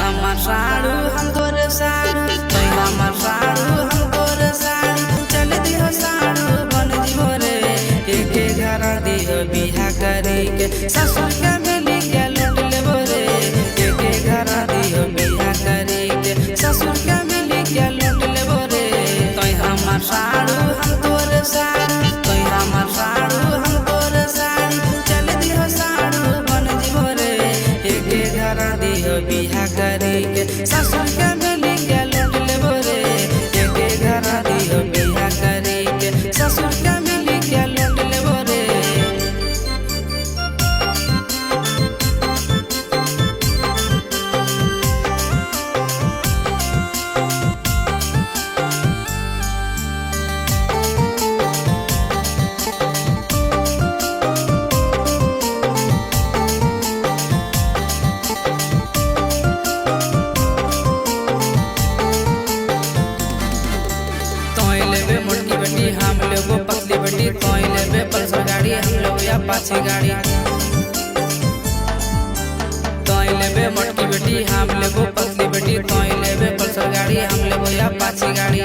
हमार साड़ू हम तोरे साड़ू तोय हमार साड़ू हम तोरे साड़ू चल दियो साड़ू बन जियो रे एके घर दियो बिहा करी के ससुर के मिली के लूट लेबो रे एके घर दियो बिहा करी के ससुर के मिली के लूट लेबो रे तोय हमार साड़ू हम तोरे साड़ू तोय हमार साड़ू हम तोरे साड़ू चल दियो साड़ू बन जियो रे एके घर दियो बिहा करी के ससुर के मिली के लूट लेबो रे एके घर दियो बिहा करी के ससुर के मिली के लूट लेबो रे। लेबे मोटकी बेटी हम लेबो पतली बेटी तोय लेबे पल्सर गाड़ी हम लेबो या पाछी गाड़ी तोय लेबे मोटकी बेटी हम लेबो पतली बेटी तोय लेबे पल्सर गाड़ी हम लेबो या पाछी गाड़ी।